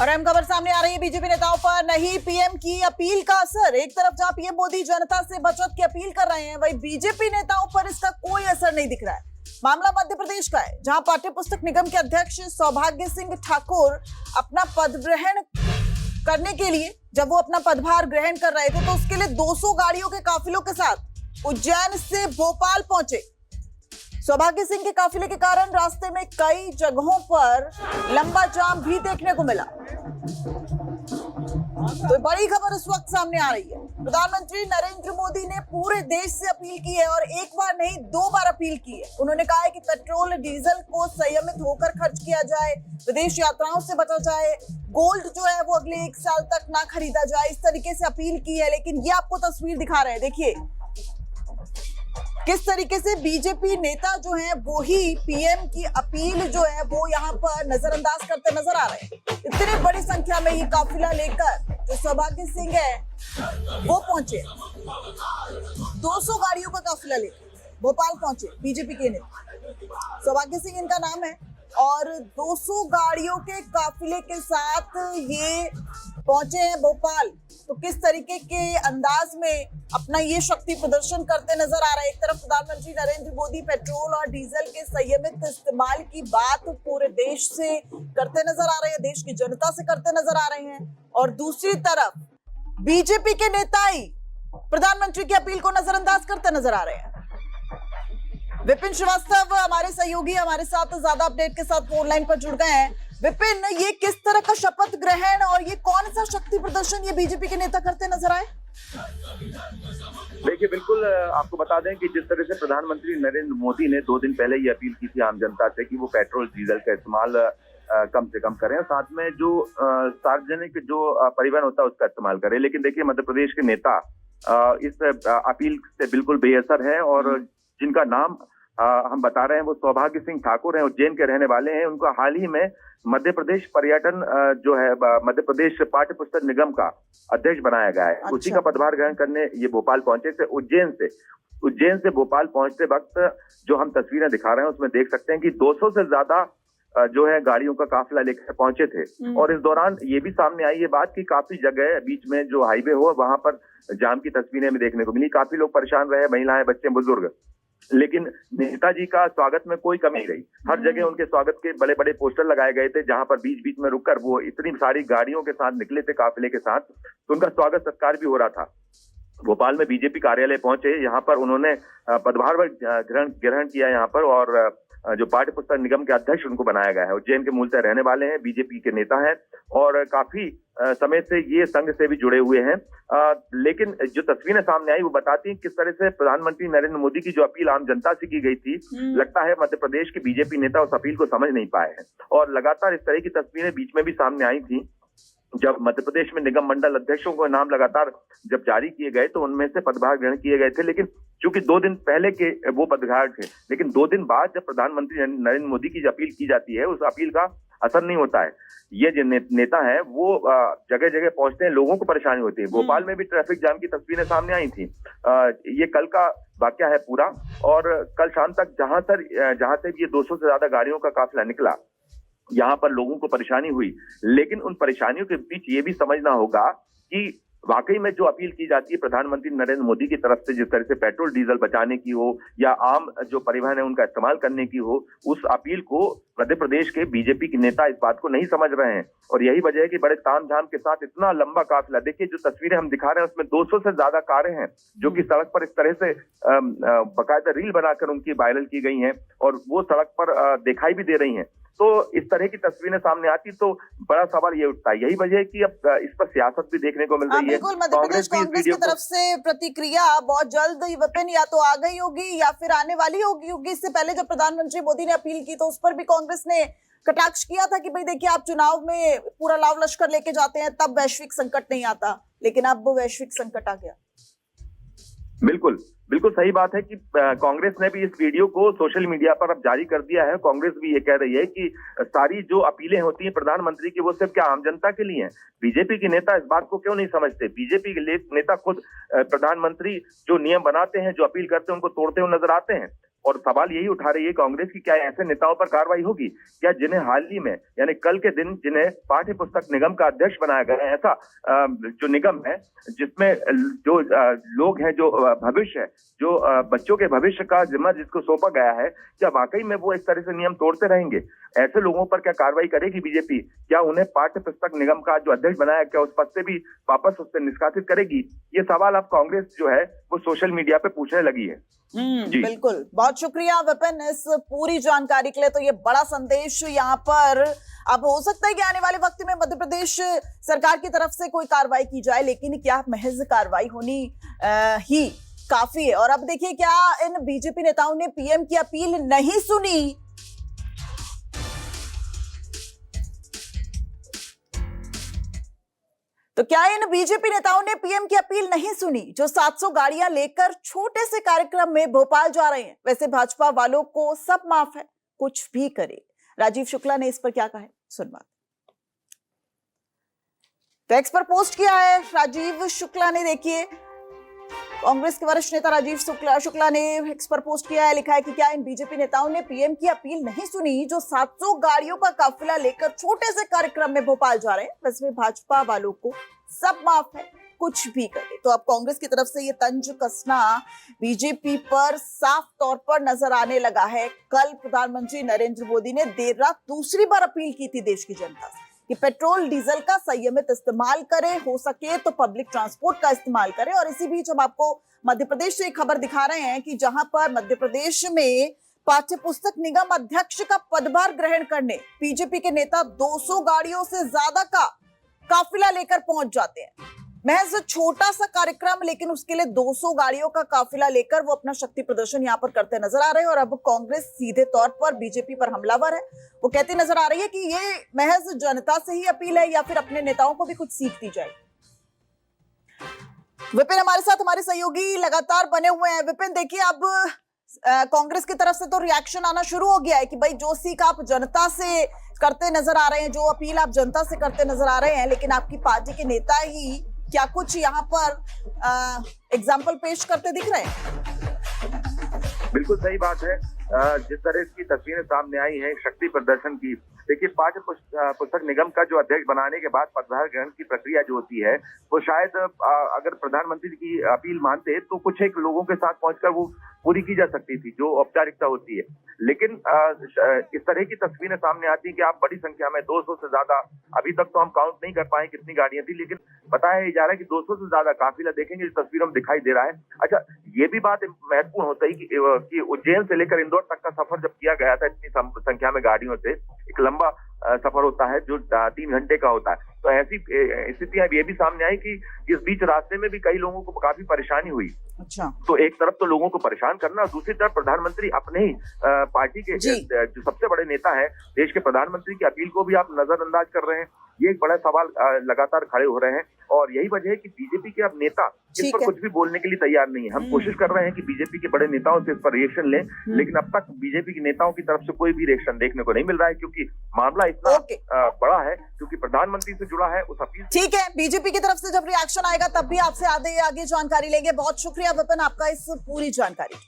और अहम खबर सामने आ रही है बीजेपी नेताओं पर नहीं पीएम की अपील का असर। एक तरफ जहां पीएम मोदी जनता से बचत की अपील कर रहे हैं, वहीं बीजेपी नेताओं पर इसका कोई असर नहीं दिख रहा है। मामला मध्य प्रदेश का है, जहां पाठ्य पुस्तक निगम के अध्यक्ष सौभाग्य सिंह ठाकुर अपना पद ग्रहण करने के लिए जब वो अपना पदभार ग्रहण कर रहे थे तो उसके लिए 200 गाड़ियों के काफिलों के साथ उज्जैन से भोपाल पहुंचे। सौभाग्य सिंह के काफिले के कारण रास्ते में कई जगहों पर लंबा जाम भी देखने को मिला। तो बड़ी खबर इस वक्त सामने आ रही है। प्रधानमंत्री नरेंद्र मोदी ने पूरे देश से अपील की है और एक बार नहीं 2 बार अपील की है। उन्होंने कहा है कि पेट्रोल डीजल को संयमित होकर खर्च किया जाए, विदेश यात्राओं से बचा जाए, गोल्ड जो है वो अगले 1 साल तक ना खरीदा जाए, इस तरीके से अपील की है। लेकिन ये आपको तस्वीर दिखा रहे हैं, देखिए किस तरीके से बीजेपी नेता जो हैं वो ही पीएम की अपील जो है वो यहाँ पर नजरअंदाज करते नजर आ रहे हैं। इतनी बड़ी संख्या में ये काफिला लेकर जो सौभाग्य सिंह है वो पहुंचे, 200 गाड़ियों का काफिला लेकर भोपाल पहुंचे बीजेपी के नेता। सौभाग्य सिंह इनका नाम है और 200 गाड़ियों के काफिले के साथ ये पहुंचे हैं भोपाल। तो किस तरीके के अंदाज में अपना ये शक्ति प्रदर्शन करते नजर आ रहे हैं। एक तरफ प्रधानमंत्री नरेंद्र मोदी पेट्रोल और डीजल के संयमित इस्तेमाल की बात पूरे देश से करते नजर आ रहे हैं, देश की जनता से करते नजर आ रहे हैं, और दूसरी तरफ बीजेपी के नेता ही प्रधानमंत्री की अपील को नजरअंदाज करते नजर आ रहे हैं। विपिन श्रीवास्तव हमारे सहयोगी हमारे साथ ज्यादा अपडेट के साथ फोन लाइन पर जुड़ गए हैं। विपिन, ये किस तरह का शपथ ग्रहण और ये कौन सा शक्ति प्रदर्शन ये बीजेपी के नेता करते नजर आए? देखिए, बिल्कुल आपको बता दें कि जिस तरह से प्रधानमंत्री नरेंद्र मोदी ने 2 दिन पहले ये अपील की थी आम जनता से कि वो पेट्रोल डीजल का इस्तेमाल कम से कम करें, साथ में जो सार्वजनिक जो परिवहन होता है उसका इस्तेमाल करें। लेकिन देखिए, मध्य प्रदेश के नेता इस अपील से बिल्कुल बेअसर है और जिनका नाम हम बता रहे हैं वो सौभाग्य सिंह ठाकुर हैं, उज्जैन के रहने वाले हैं। उनको हाल ही में मध्य प्रदेश पर्यटन जो है मध्य प्रदेश पाठ्य पुस्तक निगम का अध्यक्ष बनाया गया है। अच्छा। उसी का पदभार ग्रहण करने ये भोपाल पहुंचे थे। उज्जैन से भोपाल पहुंचते वक्त जो हम तस्वीरें दिखा रहे हैं उसमें देख सकते हैं कि 200 से ज्यादा जो है गाड़ियों का काफिला लेकर पहुंचे थे। और इस दौरान ये भी सामने आई ये बात कि काफी जगह बीच में जो हाईवे हो वहां पर जाम की तस्वीरें हमें देखने को मिली। काफी लोग परेशान रहे, महिलाएं, बच्चे, बुजुर्ग। लेकिन नेताजी का स्वागत में कोई कमी नहीं रही। हर जगह उनके स्वागत के बड़े बड़े पोस्टर लगाए गए थे, जहां पर बीच बीच में रुककर वो इतनी सारी गाड़ियों के साथ निकले थे काफिले के साथ, तो उनका स्वागत सत्कार भी हो रहा था। भोपाल में बीजेपी कार्यालय पहुंचे, यहाँ पर उन्होंने पदभार ग्रहण किया यहाँ पर, और जो पाठ्य पुस्तक निगम के अध्यक्ष उनको बनाया गया है। उज्जैन के मूलतः रहने वाले हैं, बीजेपी के नेता हैं और काफी समय से ये संघ से भी जुड़े हुए हैं। लेकिन जो तस्वीरें सामने आई वो बताती हैं किस तरह से प्रधानमंत्री नरेंद्र मोदी की जो अपील आम जनता से की गई थी, लगता है मध्य प्रदेश के बीजेपी नेता उस अपील को समझ नहीं पाए हैं। और लगातार इस तरह की तस्वीरें बीच में भी सामने आई थी जब मध्य प्रदेश में निगम मंडल अध्यक्षों को नाम लगातार जब जारी किए गए तो उनमें से पदभार ग्रहण किए गए थे। लेकिन चूंकि 2 दिन पहले के वो पदभार थे, लेकिन 2 दिन बाद जब प्रधानमंत्री नरेंद्र मोदी की अपील की जाती है उस अपील का असर नहीं होता है। ये जो नेता है वो जगह जगह पहुंचते हैं, लोगों को परेशानी होती है। भोपाल में भी ट्रैफिक जाम की तस्वीरें सामने आई थी। ये कल का वाकया है पूरा, और कल शाम तक जहां से ये 200 से ज्यादा गाड़ियों का काफिला निकला, यहाँ पर लोगों को परेशानी हुई। लेकिन उन परेशानियों के बीच ये भी समझना होगा कि वाकई में जो अपील की जाती है प्रधानमंत्री नरेंद्र मोदी की तरफ से, जिस तरह से पेट्रोल डीजल बचाने की हो या आम जो परिवहन है उनका इस्तेमाल करने की हो, उस अपील को मध्य प्रदेश के बीजेपी के नेता इस बात को नहीं समझ रहे हैं। और यही वजह है कि बड़े तामझाम के साथ इतना लंबा काफिला, देखिए जो तस्वीरें हम दिखा रहे हैं उसमें 200 से ज्यादा कारें हैं जो कि सड़क पर इस तरह से बाकायदा रील बनाकर उनकी वायरल की गई हैं और वो सड़क पर दिखाई भी दे रही हैं। तो इस तरह की तस्वीरें सामने आती तो बड़ा सवाल ये उठता है। यही वजह है कि अब इस पर सियासत भी देखने को मिल रही है। बिल्कुल, मध्य प्रदेश कांग्रेस की तरफ से प्रतिक्रिया बहुत जल्द विपिन या तो आ गई होगी या फिर आने वाली होगी। इससे पहले जब प्रधानमंत्री मोदी ने अपील की तो उस पर भी कांग्रेस ने कटाक्ष किया था कि भाई देखिए, आप चुनाव में पूरा लाव लश्कर लेके जाते हैं तब वैश्विक संकट नहीं आता, लेकिन अब वैश्विक संकट आ गया। बिल्कुल सही बात है कि कांग्रेस ने भी इस वीडियो को सोशल मीडिया पर अब जारी कर दिया है। कांग्रेस भी ये कह रही है कि सारी जो अपीलें होती हैं प्रधानमंत्री की वो सिर्फ क्या आम जनता के लिए हैं। बीजेपी के नेता इस बात को क्यों नहीं समझते? बीजेपी के नेता खुद प्रधानमंत्री जो नियम बनाते हैं, जो अपील करते हैं, उनको तोड़ते हुए नजर आते हैं। और सवाल यही उठा रही है कांग्रेस की, क्या ऐसे नेताओं पर कार्रवाई होगी क्या जिन्हें हाल ही में यानी कल के दिन जिन्हें पाठ्य पुस्तक निगम का अध्यक्ष बनाया गया है, ऐसा जो निगम है जिसमें जो लोग हैं, जो भविष्य है, जो बच्चों के भविष्य का जिम्मा जिसको सौंपा गया है, क्या वाकई में वो इस तरह से नियम तोड़ते रहेंगे? ऐसे लोगों पर क्या कार्रवाई करेगी बीजेपी? क्या उन्हें पाठ्य पुस्तक निगम का जो अध्यक्ष बनाया, क्या उस पद से भी वापस उससे निष्कासित करेगी? ये सवाल अब कांग्रेस जो है वो सोशल मीडिया पे पूछने लगी है। बिल्कुल, बहुत शुक्रिया विपिन इस पूरी जानकारी के लिए। तो ये बड़ा संदेश यहाँ पर अब हो सकता है कि आने वाले वक्त में मध्य प्रदेश सरकार की तरफ से कोई कार्रवाई की जाए, लेकिन क्या महज कार्रवाई होनी ही काफी है? और अब देखिए, क्या इन बीजेपी नेताओं ने पीएम की अपील नहीं सुनी? तो क्या इन बीजेपी नेताओं ने पीएम की अपील नहीं सुनी जो 700 गाड़ियां लेकर छोटे से कार्यक्रम में भोपाल जा रहे हैं? वैसे भाजपा वालों को सब माफ है, कुछ भी करे। राजीव शुक्ला ने इस पर क्या कहा है, सुन बात। तो एक्स पर पोस्ट किया है राजीव शुक्ला ने। देखिए, कांग्रेस के वरिष्ठ नेता राजीव शुक्ला ने एक्स पर पोस्ट किया है, लिखा है कि क्या इन बीजेपी नेताओं ने पीएम की अपील नहीं सुनी जो 700 गाड़ियों का काफिला लेकर छोटे से कार्यक्रम में भोपाल जा रहे हैं? वैसे भाजपा वालों को सब माफ है, कुछ भी करे। तो अब कांग्रेस की तरफ से ये तंज कसना बीजेपी पर साफ तौर पर नजर आने लगा है। कल प्रधानमंत्री नरेंद्र मोदी ने देर रात दूसरी बार अपील की थी देश की जनता से कि पेट्रोल डीजल का संयमित इस्तेमाल करें, हो सके तो पब्लिक ट्रांसपोर्ट का इस्तेमाल करें। और इसी बीच हम आपको मध्य प्रदेश से एक खबर दिखा रहे हैं कि जहां पर मध्य प्रदेश में पाठ्य पुस्तक निगम अध्यक्ष का पदभार ग्रहण करने बीजेपी के नेता 200 गाड़ियों से ज्यादा का काफिला लेकर पहुंच जाते हैं। महज छोटा सा कार्यक्रम, लेकिन उसके लिए 200 गाड़ियों का काफिला लेकर वो अपना शक्ति प्रदर्शन यहाँ पर करते नजर आ रहे हैं। और अब कांग्रेस सीधे तौर पर बीजेपी पर हमलावर है। वो कहती नजर आ रही है कि ये महज जनता से ही अपील है या फिर अपने नेताओं को भी कुछ सीख दी जाए। विपिन हमारे साथ, हमारे सहयोगी लगातार बने हुए हैं। विपिन, देखिए, अब कांग्रेस की तरफ से तो रिएक्शन आना शुरू हो गया है कि भाई जो सीख आप जनता से करते नजर आ रहे हैं, जो अपील आप जनता से करते नजर आ रहे हैं, लेकिन आपकी पार्टी के नेता ही क्या कुछ यहाँ पर एग्जाम्पल पेश करते दिख रहे हैं? बिल्कुल सही बात है। जिस तरह की तस्वीरें सामने आई हैं शक्ति प्रदर्शन की, देखिए पाठ्य पुस्तक निगम का जो अध्यक्ष बनाने के बाद पदभार ग्रहण की प्रक्रिया जो होती है वो शायद अगर प्रधानमंत्री की अपील मानते तो कुछ एक लोगों के साथ पहुंचकर वो पूरी की जा सकती थी, जो औपचारिकता होती है। लेकिन इस तरह की तस्वीरें सामने आती है कि आप बड़ी संख्या में 200 से ज्यादा, अभी तक तो हम काउंट नहीं कर पाए कितनी गाड़ियां थी, लेकिन बताया जा रहा है कि 200 से ज्यादा काफिला देखेंगे इस तस्वीरों में दिखाई दे रहा है। अच्छा, ये भी बात महत्वपूर्ण होता है कि उज्जैन से लेकर इंदौर तक का सफर जब किया गया था इतनी संख्या में गाड़ियों से, एक लंबा सफर होता है जो 3 घंटे का होता है। तो ऐसी स्थितियां ये भी सामने आई कि इस बीच रास्ते में भी कई लोगों को काफी परेशानी हुई। अच्छा, तो एक तरफ तो लोगों को परेशान करना और दूसरी तरफ प्रधानमंत्री अपने ही पार्टी के जो सबसे बड़े नेता है देश के प्रधानमंत्री की अपील को भी आप नजरअंदाज कर रहे हैं। ये एक बड़ा सवाल लगातार खड़े हो रहे हैं और यही वजह है कि बीजेपी के अब नेता इस पर कुछ भी बोलने के लिए तैयार नहीं है। हम कोशिश कर रहे हैं कि बीजेपी के बड़े नेताओं से इस पर रिएक्शन लें, लेकिन अब तक बीजेपी के नेताओं की तरफ से कोई भी रिएक्शन देखने को नहीं मिल रहा है, क्योंकि मामला इतना बड़ा है, क्योंकि प्रधानमंत्री से जुड़ा है उस अपील। ठीक है, बीजेपी की तरफ से जब रिएक्शन आएगा तब भी आपसे आगे जानकारी लेंगे। बहुत शुक्रिया विपिन आपका इस पूरी जानकारी।